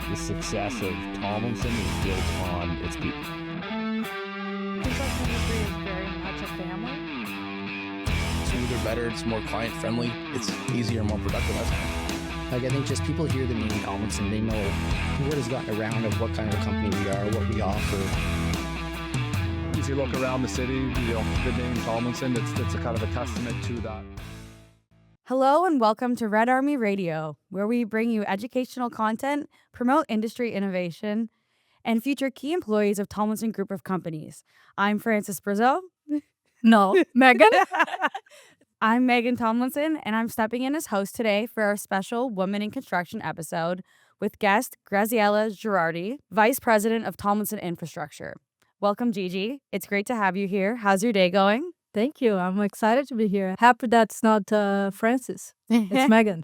the success of Tomlinson is built on its people. Construction industry is very much a family. Smoother, better, it's more client friendly, it's easier, more productive. Like, I think just people hear the name Tomlinson, they know what has gotten around of what kind of a company we are, what we offer. If you look around the city, the name Tomlinson, it's a kind of a testament to that. Hello and welcome to Red Army Radio, where we bring you educational content, promote industry innovation, and feature key employees of Tomlinson Group of Companies. I'm Frances Brizzo. No, Megan. I'm Megan Tomlinson, and I'm stepping in as host today for our special Women in Construction episode with guest Graziela Girardi, Vice President of Tomlinson Infrastructure. Welcome, Gigi. It's great to have you here. How's your day going? Thank you. I'm excited to be here. Happy that's not Francis. It's Megan.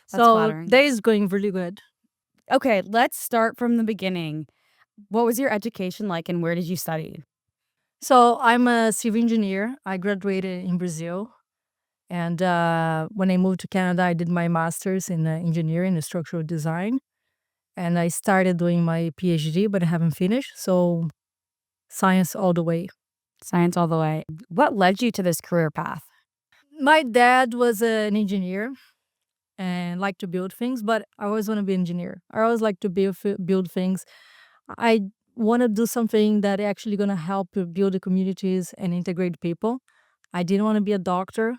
So flattering. day is going really good. Okay, let's start from the beginning. What was your education like and where did you study? So I'm a civil engineer. I graduated in Brazil. And when I moved to Canada, I did my master's in engineering and structural design. And I started doing my PhD, but I haven't finished. So science all the way. Science all the way. What led you to this career path? My dad was an engineer and liked to build things, but I always want to be an engineer. I always like to build things. I want to do something that actually going to help build the communities and integrate people. I didn't want to be a doctor.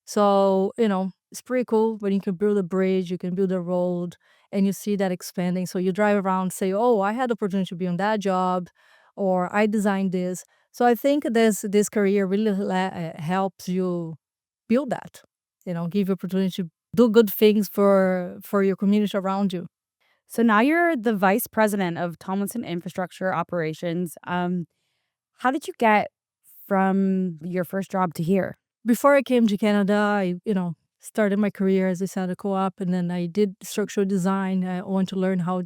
So, it's pretty cool when you can build a bridge, you can build a road, and you see that expanding. So you drive around and say, oh, I had the opportunity to be on that job, or I designed this. So I think this career really helps you build that, give you opportunity to do good things for your community around you. So now you're the Vice President of Tomlinson Infrastructure Operations. How did you get from your first job to here? Before I came to Canada, I, started my career, as I said, a co-op, and then I did structural design. I want to learn how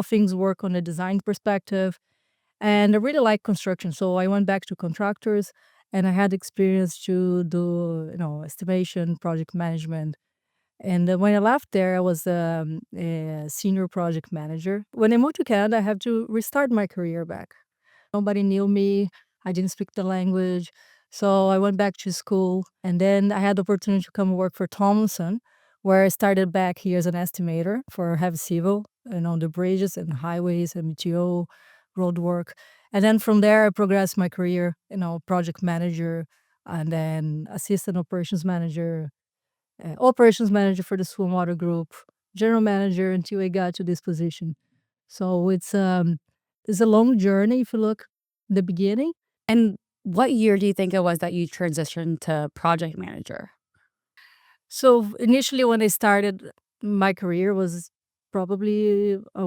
things work on a design perspective. And I really like construction. So I went back to contractors and I had experience to do, estimation, project management. And when I left there, I was a senior project manager. When I moved to Canada, I had to restart my career back. Nobody knew me. I didn't speak the language. So I went back to school. And then I had the opportunity to come work for Tomlinson, where I started back here as an estimator for heavy civil, the bridges and highways and MTO, road work. And then from there, I progressed my career, project manager, and then assistant operations manager for the Swimwater Group, general manager, until I got to this position. So it's a long journey if you look at the beginning. And what year do you think it was that you transitioned to project manager? So initially when I started my career was probably, I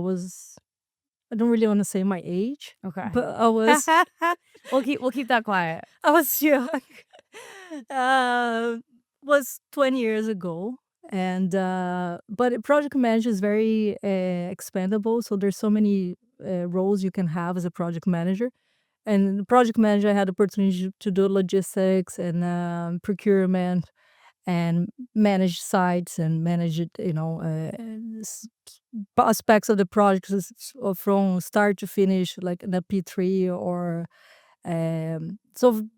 don't really want to say my age. Okay. But I was we'll keep that quiet. I was young. Was 20 years ago. And but project manager is very expandable. So there's so many roles you can have as a project manager. And the project manager, I had the opportunity to do logistics and procurement and manage sites and manage aspects of the project from start to finish, like in a P3 or so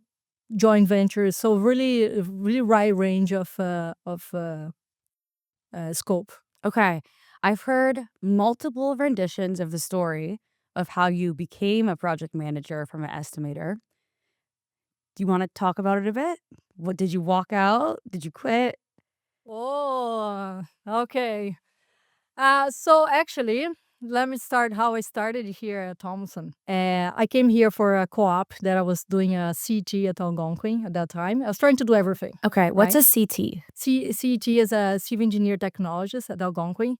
joint ventures. So really wide range of scope. Okay. I've heard multiple renditions of the story of how you became a project manager from an estimator. Do you want to talk about it a bit? What did you walk out? Did you quit? Oh, okay. So actually, let me start how I started here at Tomlinson. I came here for a co-op that I was doing a CT at Algonquin at that time. I was trying to do everything. Okay, what's a CT? CT is a civil engineer technologist at Algonquin.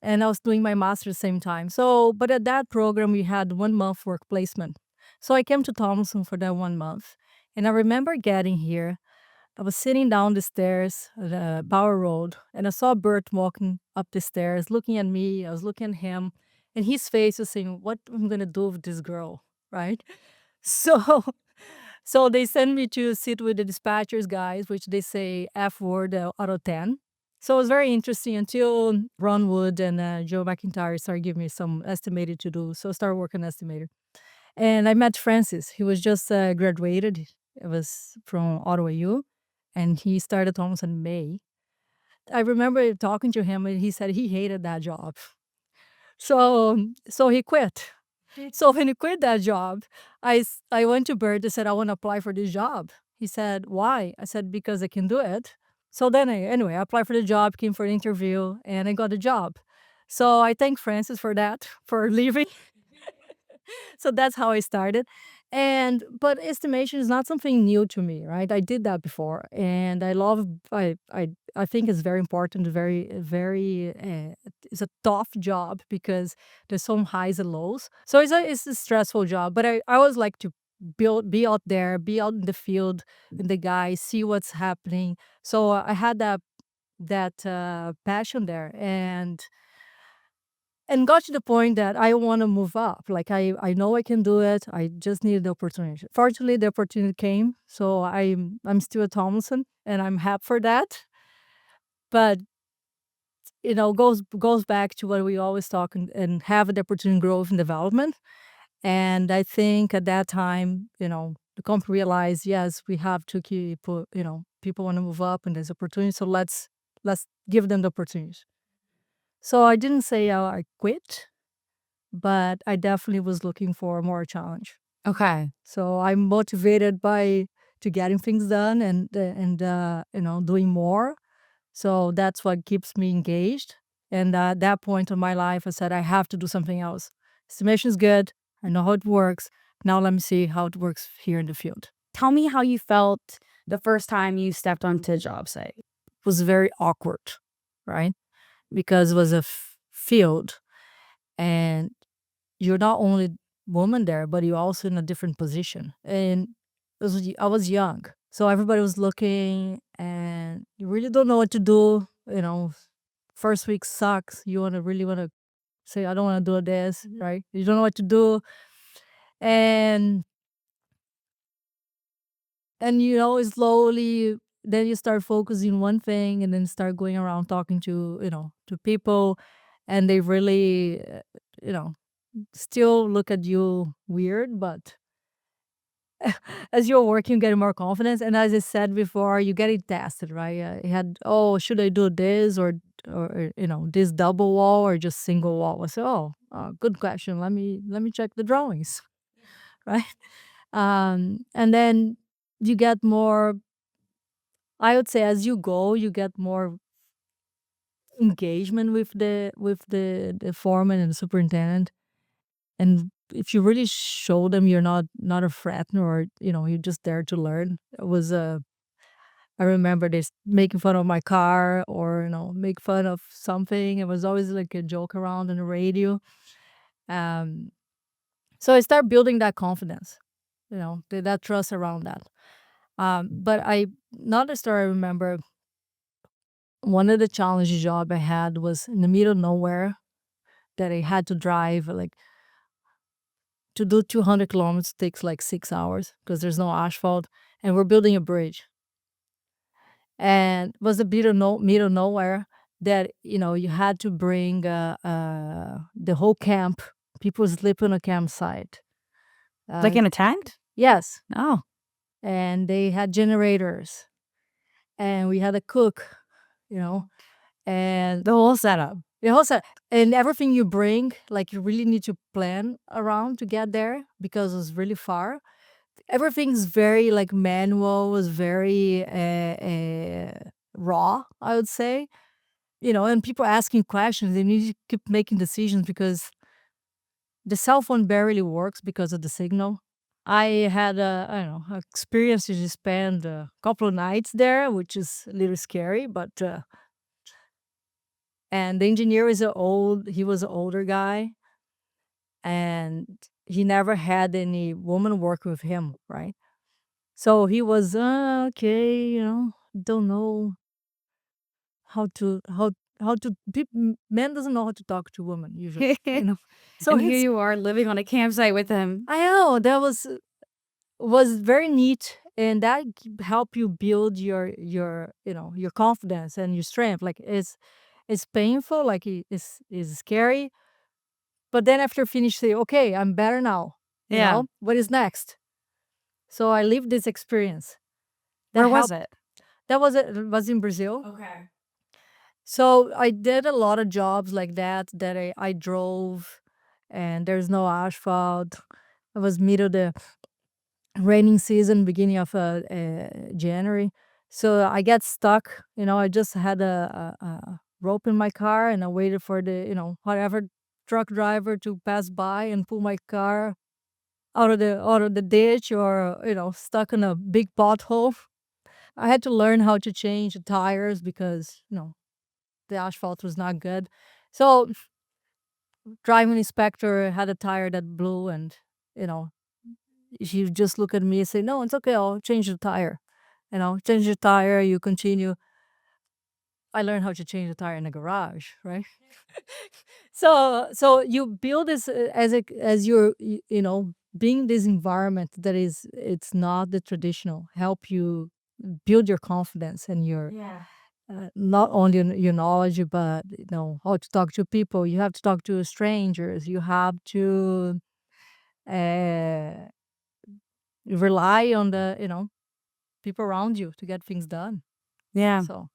And I was doing my master's at the same time. So, but at that program, we had 1 month work placement. So I came to Tomlinson for that 1 month. And I remember getting here. I was sitting down the stairs at the Bower Road, and I saw Bert walking up the stairs, looking at me. I was looking at him, and his face was saying, what am I going to do with this girl, right? So they sent me to sit with the dispatchers guys, which they say F word out of 10. So it was very interesting until Ron Wood and Joe McIntyre started giving me some estimated to do. So I started working estimator. And I met Francis. He was just graduated. It was from Ottawa U. And he started Tomlinson in May. I remember talking to him and he said he hated that job. So he quit. So when he quit that job, I went to Bert and said, I want to apply for this job. He said, why? I said, because I can do it. So then anyway, I applied for the job, came for an interview, and I got the job. So I thank Francis for that, for leaving. So that's how I started. But estimation is not something new to me, right? I did that before, and I think it's very important, it's a tough job because there's some highs and lows. So it's a stressful job, but I always like to be out there, be out in the field, in the guys, see what's happening. So I had that passion there, and got to the point that I want to move up. Like I know I can do it. I just needed the opportunity. Fortunately, the opportunity came. So I'm still at Tomlinson, and I'm happy for that. But goes back to what we always talk and have the opportunity growth and development. And I think at that time, the company realized, yes, we have to keep, people want to move up and there's opportunity. So let's give them the opportunities. So I didn't say I quit, but I definitely was looking for more challenge. Okay. So I'm motivated to getting things done and doing more. So that's what keeps me engaged. And at that point in my life, I said I have to do something else. Estimation is good. I know how it works. Now let me see how it works here in the field. Tell me how you felt the first time you stepped onto a job site. It was very awkward, right? Because it was a field, and you're not only woman there, but you're also in a different position. And I was young, so everybody was looking, and you really don't know what to do. First week sucks. You really want to say, I don't want to do this, right? You don't know what to do, and slowly then you start focusing on one thing, and then start going around talking to people, and they really still look at you weird, but as you're working, you get more confidence. And as I said before, you get it tested, right? You had, should I do this or this double wall or just single wall? I said, good question. Let me check the drawings, right? And then you get more. I would say as you go, you get more engagement with the foreman and the superintendent. And if you really show them you're not a threatener, or you're just there to learn. It was I remember this making fun of my car, or make fun of something. It was always like a joke around on the radio. So I start building that confidence, that trust around that. But another story I remember, one of the challenging job I had was in the middle of nowhere, that I had to drive like. To do 200 kilometers takes like 6 hours because there's no asphalt, and we're building a bridge. And it was a bit of middle of nowhere that you had to bring the whole camp. People sleep on a campsite. Like in a tent? Yes. Oh. And they had generators, and we had a cook, and The whole setup. and everything you bring, like you really need to plan around to get there because it's really far. Everything's very like manual, was very raw, I would say. And people asking questions, they need to keep making decisions because the cell phone barely works because of the signal. I had a experience to just spend a couple of nights there, which is a little scary, but and the engineer he was an older guy, and he never had any woman work with him, right? So he was okay, don't know how to men doesn't know how to talk to women usually, So and here you are living on a campsite with him. I know that was very neat and that help you build your your confidence and your strength. Like it's painful, like it's scary, but then after finish, say, okay, I'm better now. Yeah. What is next? So I lived this experience. Where was it? That was it. Was in Brazil. Okay. So I did a lot of jobs like that I drove, and there's no asphalt. It was middle of the raining season, beginning of January. So I get stuck. I just had a rope in my car, and I waited for the whatever truck driver to pass by and pull my car out of the ditch, or stuck in a big pothole. I had to learn how to change the tires because the asphalt was not good. So driving inspector had a tire that blew, and you know she just looked at me and said, "No, it's okay. I'll change the tire." Change the tire. You continue. I learned how to change the tire in the garage, right? So you build this as you're being this environment that it's not the traditional. Help you build your confidence and your Yeah. not only your knowledge, but how to talk to people. You have to talk to strangers. You have to uh, rely on the people around you to get things done. Yeah. So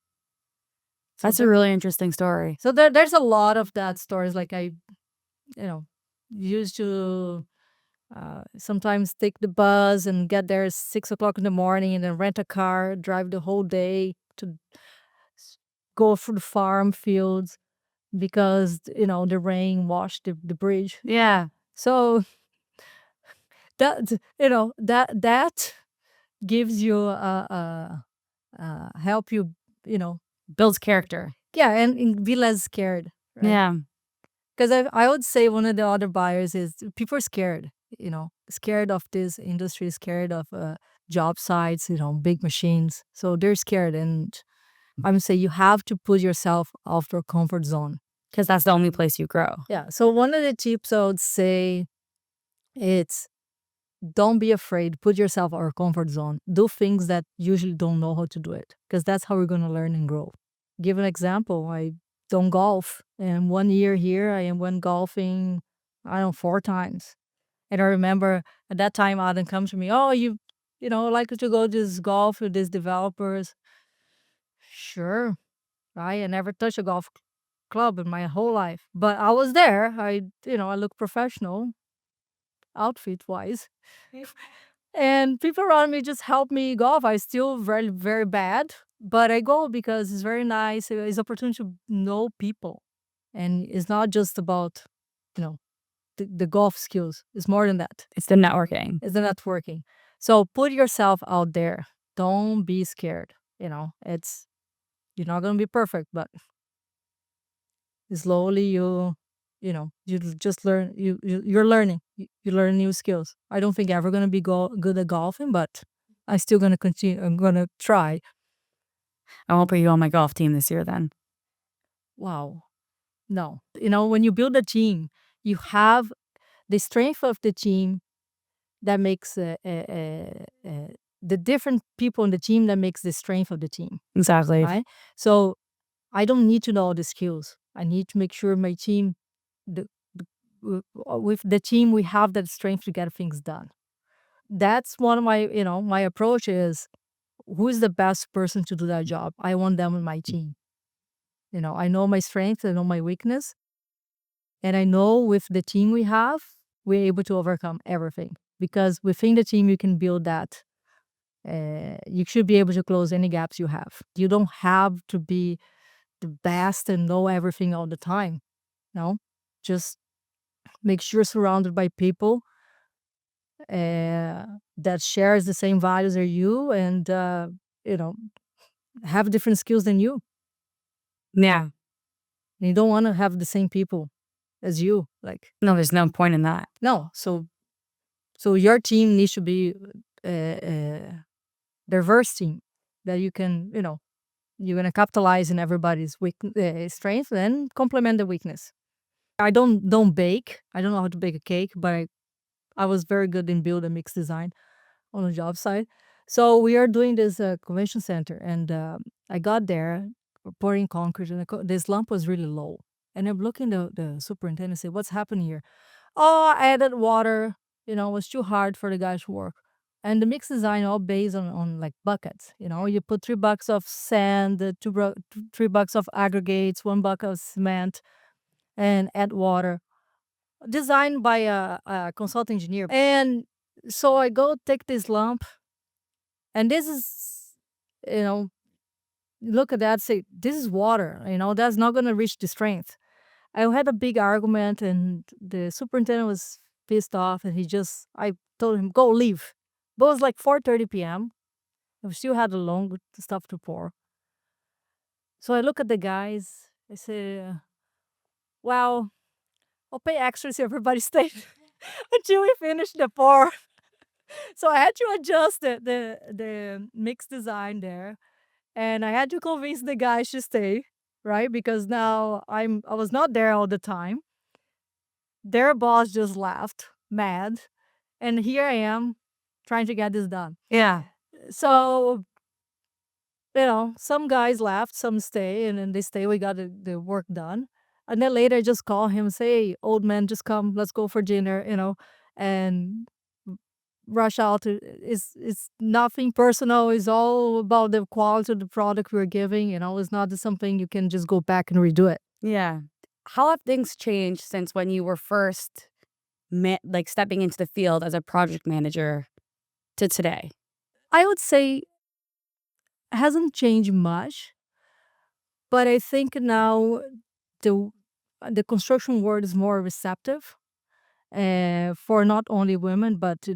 That's a really interesting story. so there's a lot of that stories. Like I used to sometimes take the bus and get there at 6 o'clock in the morning, and then rent a car, drive the whole day to go through the farm fields because the rain washed the bridge. Yeah. So that gives you help you Builds character. yeah, and be less scared, right? Yeah. Because I would say one of the other buyers is people are scared, scared of this industry, scared of job sites, big machines. So they're scared. And I would say you have to put yourself out of your comfort zone. Because that's the only place you grow. Yeah. So one of the tips I would say it's don't be afraid. Put yourself out of your comfort zone. Do things that usually don't know how to do it. Because that's how we're going to learn and grow. Give an example. I don't golf. And 1 year here, I went golfing, 4 times. And I remember at that time, Adam comes to me, oh, you like to go to this golf with these developers. Sure. Right. I never touched a golf club in my whole life. But I was there. I look professional, outfit wise. And people around me just help me golf. I still very, very bad, but I go because it's very nice. It's opportunity to know people. And it's not just about, the golf skills. It's more than that. It's the networking. It's the networking. So put yourself out there. Don't be scared. You're not going to be perfect, but slowly you just learn. You're learning. You learn new skills. I don't think I'm ever going to be good at golfing, but I'm still going to continue. I'm going to try. I won't put you on my golf team this year then. Wow. No. When you build a team, you have the strength of the team that makes the different people in the team that makes the strength of the team. Exactly. Right? So I don't need to know all the skills. I need to make sure my team, with the team, we have that strength to get things done. That's one of my, my approach is who is the best person to do that job? I want them in my team. I know my strength, I know my weakness. And I know with the team we have, we're able to overcome everything. Because within the team, you can build that. You should be able to close any gaps you have. You don't have to be the best and know everything all the time. No, just make sure you're surrounded by people that shares the same values as you, and have different skills than you. Yeah. And you don't want to have the same people as you. Like, No, there's no point in that. no. So your team needs to be a diverse team that you can, you're going to capitalize in everybody's strength and complement the weakness. I don't bake. I don't know how to bake a cake, but I was very good in build and mix design on a job site. So we are doing this convention center, and I got there, pouring concrete, and this lump was really low. And I'm looking the superintendent and say, "What's happening here?" Oh, I added water. It was too hard for the guys to work. And the mix design all based on like buckets. You put 3 bucks of sand, 3 bucks of aggregates, 1 bucket of cement, and add water. Designed by a consult engineer. And so I go take this lump, and this is, you know, look at that, say, this is water, that's not going to reach the strength. I had a big argument, and the superintendent was pissed off, and I told him, go leave. But it was like 4:30 p.m. We still had a long stuff to pour. So I look at the guys, I say, well, I'll pay extra so everybody stays until we finish the pour. So I had to adjust the mix design there, and I had to convince the guys to stay, right? Because now I was not there all the time. Their boss just left, mad, and here I am trying to get this done. Yeah. So, some guys left, some stay, and then they stay. We got the work done. And then later I just call him, say, hey, old man, just come, let's go for dinner, and rush out. It's nothing personal. It's all about the quality of the product we're giving. It's not something you can just go back and redo it. Yeah. How have things changed since when you were first stepping into the field as a project manager to today? I would say it hasn't changed much, but I think now the the construction world is more receptive for not only women, but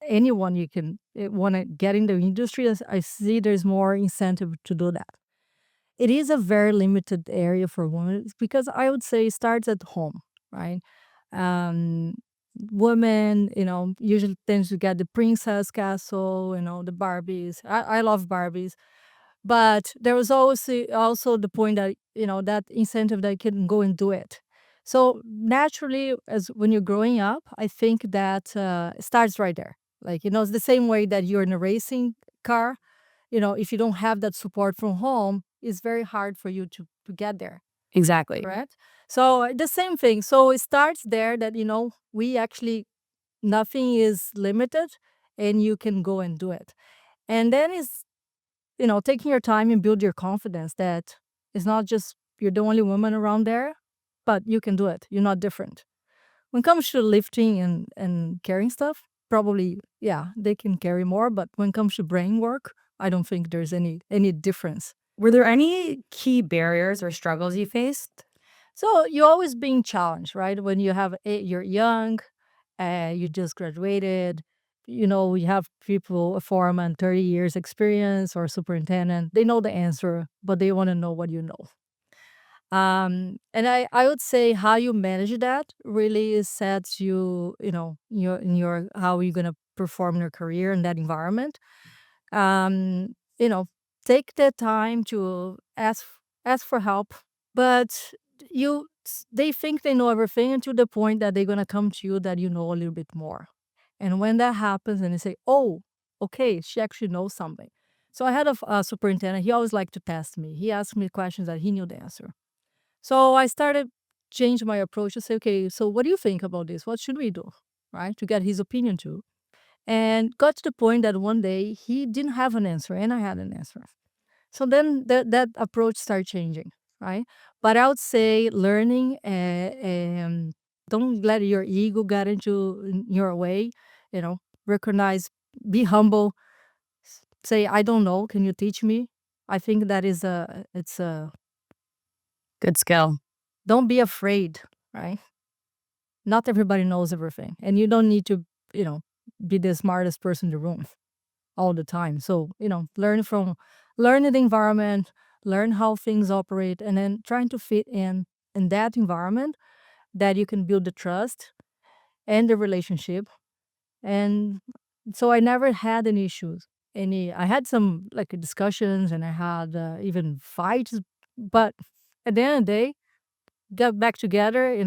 anyone you can want to get in the industry. I see there's more incentive to do that. It is a very limited area for women because I would say it starts at home, right? Um, Women, usually tends to get the princess castle, the Barbies. I love Barbies. But there was also the point that, that incentive that you can go and do it. So naturally, as when you're growing up, I think that it starts right there. Like, it's the same way that you're in a racing car. If you don't have that support from home, it's very hard for you to get there. Exactly. Correct? So the same thing. So it starts there that, we actually, nothing is limited and you can go and do it. And then it's, taking your time and build your confidence that it's not just you're the only woman around there, but you can do it. You're not different. When it comes to lifting and carrying stuff, probably, yeah, they can carry more. But when it comes to brain work, I don't think there's any difference. Were there any key barriers or struggles you faced? So you're always being challenged, right? When you're young, you just graduated, you have people, a foreman, 30 years experience or superintendent, they know the answer, but they want to know what you know. And I would say how you manage that really sets you, your how you're going to perform your career in that environment. Um, you know, Take the time to ask for help, but they think they know everything until the point that they're going to come to you that you know a little bit more. And when that happens and they say, oh, okay, she actually knows something. So I had a superintendent, he always liked to test me. He asked me questions that he knew the answer. So I started change my approach to say, okay, so what do you think about this? What should we do? Right? To get his opinion too. And got to the point that one day he didn't have an answer and I had an answer. So then that approach started changing, right? But I would say learning, don't let your ego get into your way, recognize, be humble, say, I don't know, can you teach me? I think that it's a, Good skill. don't be afraid, right? Not everybody knows everything. And you don't need to, be the smartest person in the room all the time. So, learn the environment, learn how things operate, and then trying to fit in that environment that you can build the trust and the relationship. And so I never had any issues. I had some like discussions and I had even fights, but at the end of the day, get back together,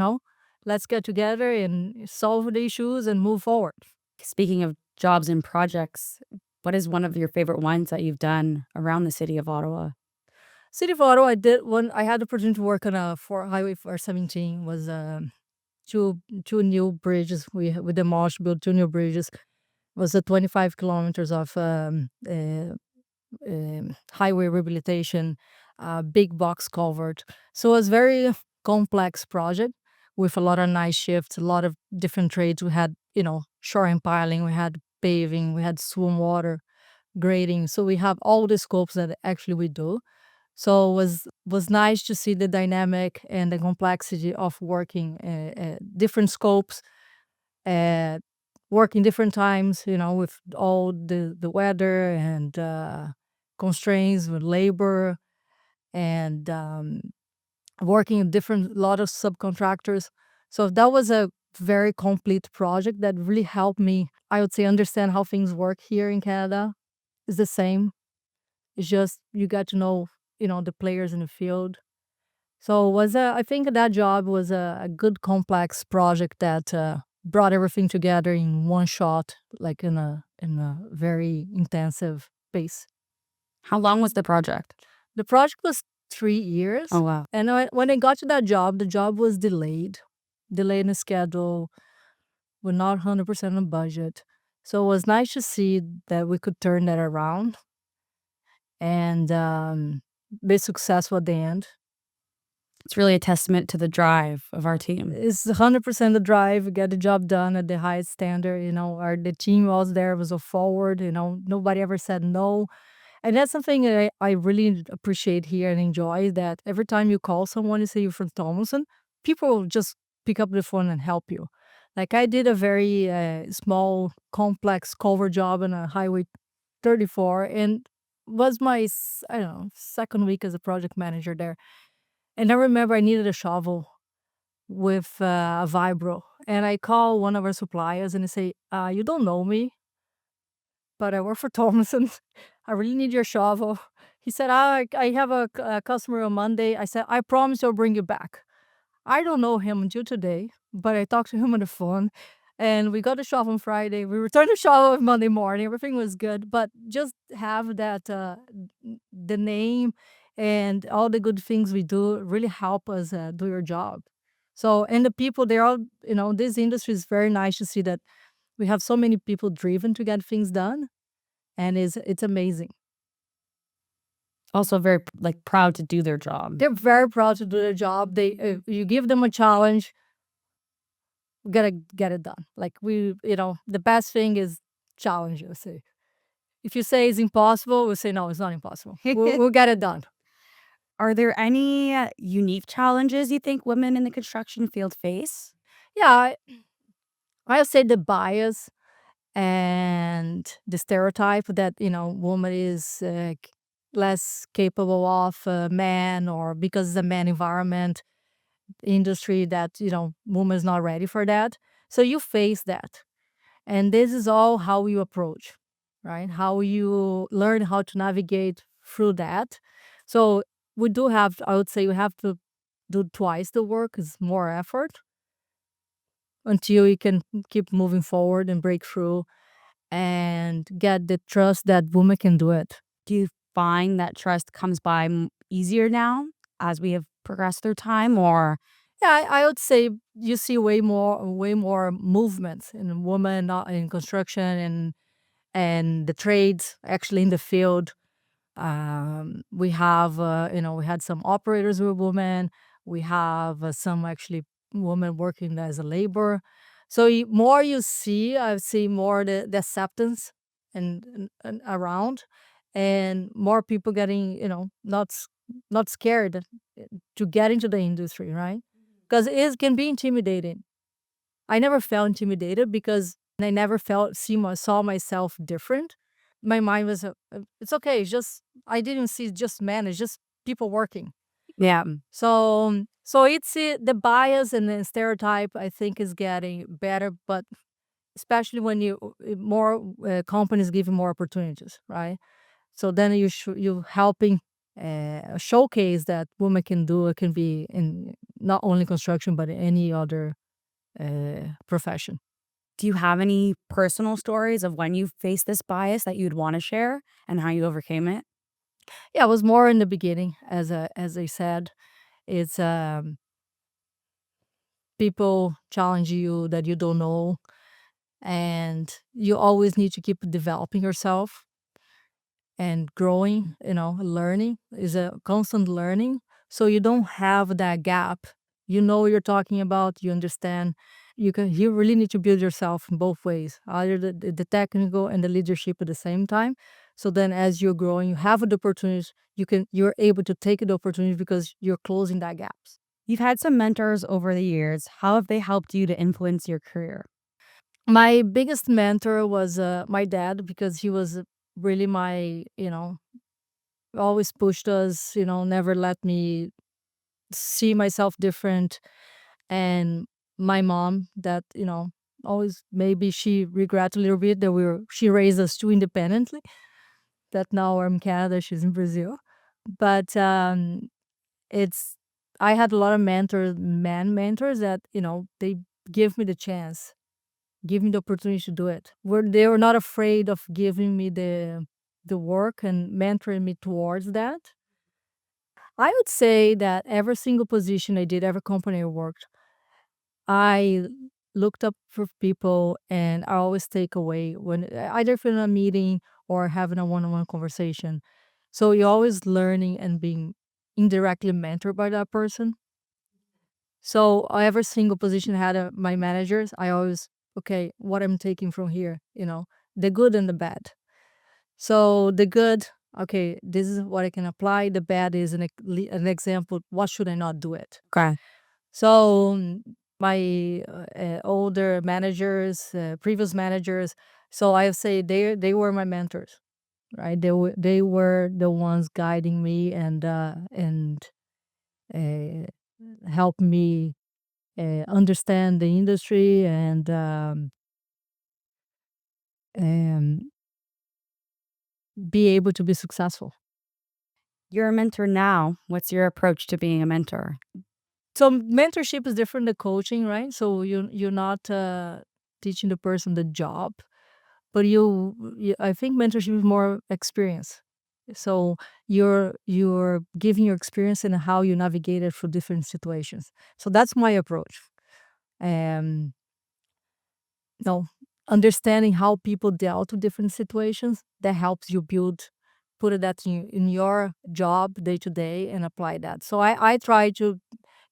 let's get together and solve the issues and move forward. Speaking of jobs and projects, What is one of your favorite ones that you've done around the city of Ottawa? City of Ottawa, I did one. I had the opportunity to work on Highway 417. Was two new bridges. We demolished, built two new bridges. Was a 25 kilometers of highway rehabilitation, big box culvert. So it was very complex project with a lot of night shifts, a lot of different trades. We had, shore and piling, we had paving, we had swim water, grading. So we have all the scopes that actually we do. So it was nice to see the dynamic and the complexity of working different scopes, uh, working different times, with all the weather and constraints with labor and working with different lot of subcontractors. So that was a very complete project that really helped me, I would say, understand how things work here in Canada. It's the same. It's just you got to know, the players in the field. So I think that job was a good complex project that brought everything together in one shot, like in a very intensive pace. How long was the project? The project was 3 years. Oh, wow. And when I got to that job, the job was delayed in the schedule. We're not 100% on budget. So it was nice to see that we could turn that around and be successful at the end. It's really a testament to the drive of our team. It's 100% the drive, get the job done at the highest standard. The team was there, was a forward, nobody ever said no. And that's something that I really appreciate here and enjoy, that every time you call someone and say you're from Tomlinson, people will just pick up the phone and help you. Like I did a very small, complex cover job on a Highway 34, and was my, I don't know, second week as a project manager there. And I remember I needed a shovel with a vibro. And I call one of our suppliers and I say, you don't know me, but I work for Tomlinson. I really need your shovel. He said, I have a customer on Monday. I said, I promise I'll bring you back. I don't know him until today, but I talked to him on the phone. And we got the shovel on Friday. We returned the shovel on Monday morning. Everything was good. But just have that, the name and all the good things we do really help us do your job. So, and the people, they're all, this industry is very nice to see that we have so many people driven to get things done. And it's amazing. Also very proud to do their job. They're very proud to do their job. You give them a challenge, we gotta get it done. Like the best thing is challenge. You say, if you say it's impossible, we'll say no, it's not impossible. We'll get it done. Are there any unique challenges you think women in the construction field face? Yeah, I'll say the bias and the stereotype that woman is less capable of a man, or because it's a man environment industry that woman is not ready for that. So you face that, and this is all how you approach, right? How you learn how to navigate through that. So we do have, I would say, we have to do twice the work. Is more effort until you can keep moving forward and break through and get the trust that women can do it. Do you find that trust comes by easier now as we have progressed through time, or? Yeah, I would say you see way more movements in women, not in construction and the trades, actually in the field. We have, we had some operators who were women. We have some actually women working as a labor. So more you see, I see more the acceptance and around, and more people getting, not scared to get into the industry, right? Because it can be intimidating. I never felt intimidated because I never saw myself different. My mind was, it's okay. It's just, I didn't see just men. It's just people working. Yeah. So it's the bias and the stereotype, I think, is getting better, but especially when more companies give you more opportunities, right? So then you helping showcase that women can do. It can be in not only construction but any other profession. Do you have any personal stories of when you faced this bias that you'd want to share and how you overcame it? Yeah, it was more in the beginning, as I said. It's people challenge you that you don't know, and you always need to keep developing yourself and growing. Learning is a constant learning, so you don't have that gap. You know what you're talking about, you understand. You really need to build yourself in both ways, either the technical and the leadership at the same time. So then as you're growing, you have the opportunities, you're able to take the opportunity because you're closing that gaps. You've had some mentors over the years. How have they helped you to influence your career? My biggest mentor was my dad, because he was really my, always pushed us, never let me see myself different. And my mom, that, always, maybe she regrets a little bit that she raised us too independently, that now we're in Canada, she's in Brazil. But it's I had a lot of mentors that, they give me the chance, give me the opportunity to do it. They were not afraid of giving me the work and mentoring me towards that. I would say that every single position I did, every company I worked, I looked up for people, and I always take away when either if in a meeting or having a one-on-one conversation. So you're always learning and being indirectly mentored by that person. So every single position I had my managers, I always, okay, what I'm taking from here, the good and the bad. So the good, okay, this is what I can apply. The bad is an example. What should I not do it? Okay. So my older managers, previous managers, so I say they were my mentors, right? They were the ones guiding me and uh, help me understand the industry and be able to be successful. You're a mentor now. What's your approach to being a mentor? So mentorship is different than coaching, right? So you're not teaching the person the job, but I think mentorship is more experience. So you're giving your experience and how you navigated through different situations. So that's my approach. Um, no, understanding how people dealt with different situations, that helps you put that in your job day to day and apply that. So I try to,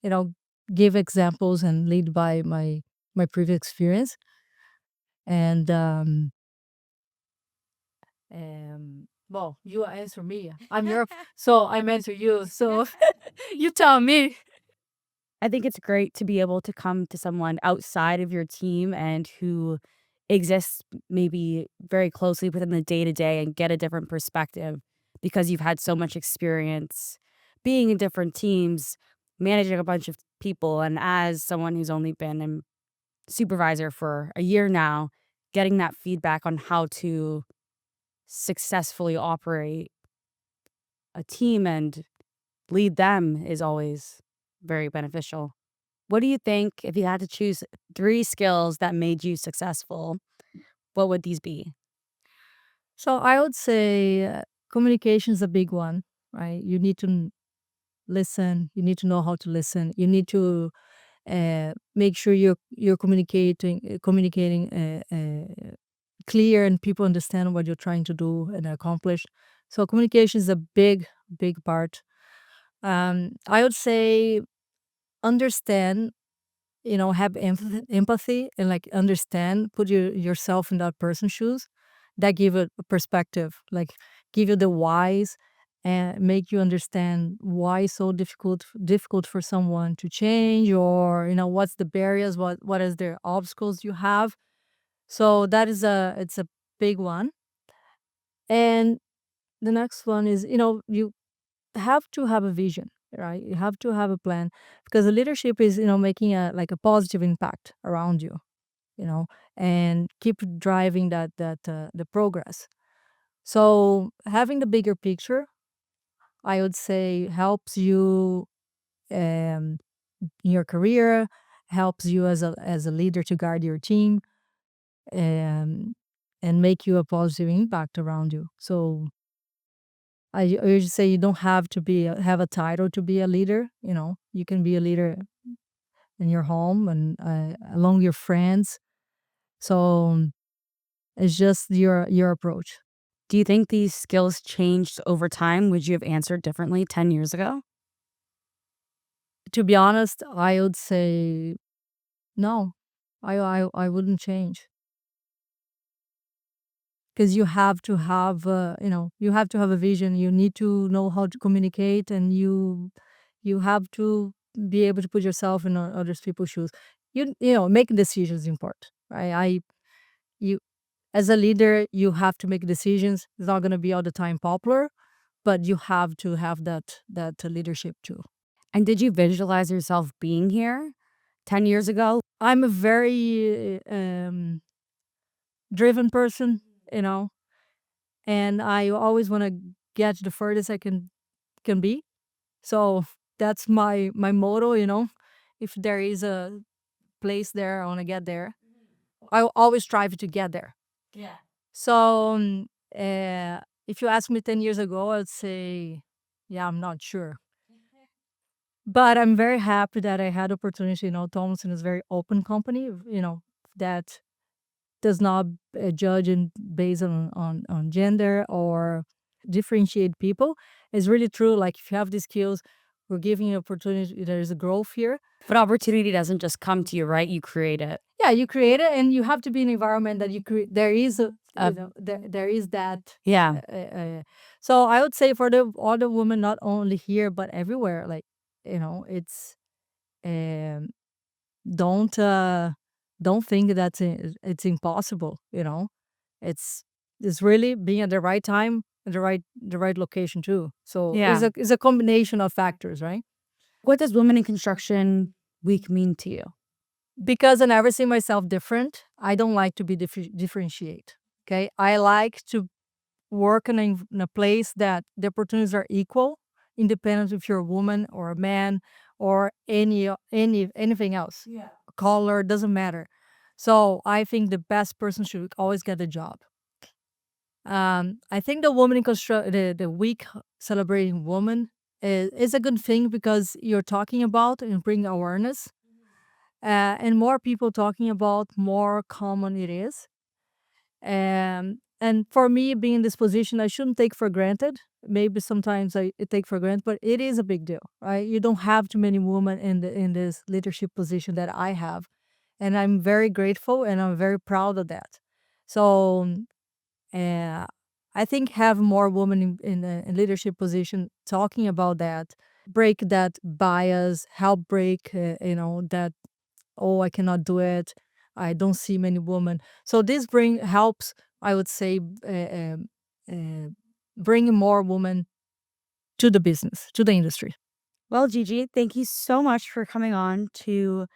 you know, give examples and lead by my previous experience. And well, you answer me. So I answer you. So you tell me. I think it's great to be able to come to someone outside of your team and who exists maybe very closely within the day to day and get a different perspective because you've had so much experience being in different teams, managing a bunch of people. And as someone who's only been a supervisor for a year now, getting that feedback on how to successfully operate a team and lead them is always very beneficial. What do you think if you had to choose 3 skills that made you successful, what would these be? So I would say communication is a big one, right? You need to listen. You need to know how to listen. You need to make sure you're communicating clear, and people understand what you're trying to do and accomplish. So communication is a big part. I would say understand, have empathy and like understand, put yourself in that person's shoes. That give it a perspective, like give you the whys and make you understand why it's so difficult for someone to change, or what's the barriers, what is the obstacles you have. So that is it's a big one. And the next one is, you have to have a vision, right? You have to have a plan, because the leadership is, making a positive impact around you, you know, and keep driving the progress. So having the bigger picture, I would say, helps you um, in your career, helps you as a leader to guide your team. and make you a positive impact around you. So I usually say you don't have to have a title to be a leader. You can be a leader in your home and along your friends. So it's just your approach. Do you think these skills changed over time? Would you have answered differently 10 years ago? To be honest, I would say no. I wouldn't change, because you have to have you have to have a vision. You need to know how to communicate, and you have to be able to put yourself in other people's shoes. Making decisions is important, right? You As a leader, you have to make decisions. It's not going to be all the time popular, but you have to have that leadership too. And did you visualize yourself being here 10 years ago? I'm a very driven person, and I always want to get the furthest I can be. So that's my motto. If there is a place there, I want to get there. I always strive to get there. Yeah. So if you ask me 10 years ago, I'd say, yeah, I'm not sure. But I'm very happy that I had opportunity. Tomlinson is a very open company, that does not judge and based on gender or differentiate people. It's really true. Like, if you have these skills, we're giving you opportunity. There's a growth here. But opportunity doesn't just come to you, right? You create it. Yeah, you create it, and you have to be in an environment that you create. There is there is that. Yeah. So I would say for the other women, not only here but everywhere, like, it's um, don't don't think that it's impossible. It's it's really being at the right time, at the right location too. So Yeah. it's a combination of factors, right? What does Women in Construction Week mean to you? Because I never see myself different, I don't like to be differentiate. Okay, I like to work in a place that the opportunities are equal, independent if you're a woman or a man or anything else. Yeah. Color doesn't matter. So I think the best person should always get the job. I think the woman in the week celebrating women is a good thing, because you're talking about and bring awareness, and more people talking about, more common it is. And for me, being in this position, I shouldn't take for granted. Maybe sometimes I take for granted, but it is a big deal, right? You don't have too many women in this leadership position that I have, and I'm very grateful and I'm very proud of that. So uh, I think have more women in leadership position talking about that, break that bias, help break that, oh, I cannot do it, I don't see many women. So this helps, I would say, bring more women to the business, to the industry. Well, Gigi, thank you so much for coming on to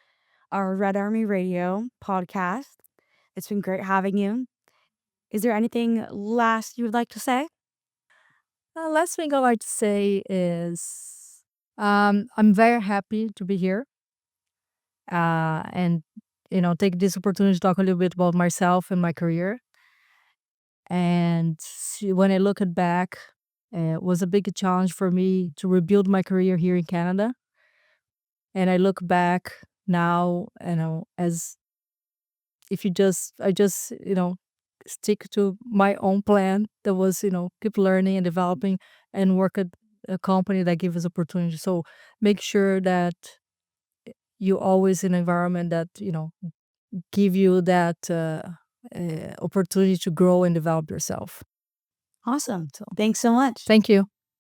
our Red Army Radio podcast. It's been great having you. Is there anything last you would like to say? Last thing I'd like to say is, I'm very happy to be here, and take this opportunity to talk a little bit about myself and my career. And when I look at back, it was a big challenge for me to rebuild my career here in Canada. And I look back now, as if I just, stick to my own plan that was, keep learning and developing and work at a company that gives us opportunity. So make sure that you always in an environment that, give you that opportunity to grow and develop yourself. Awesome. Thanks so much. Thank you.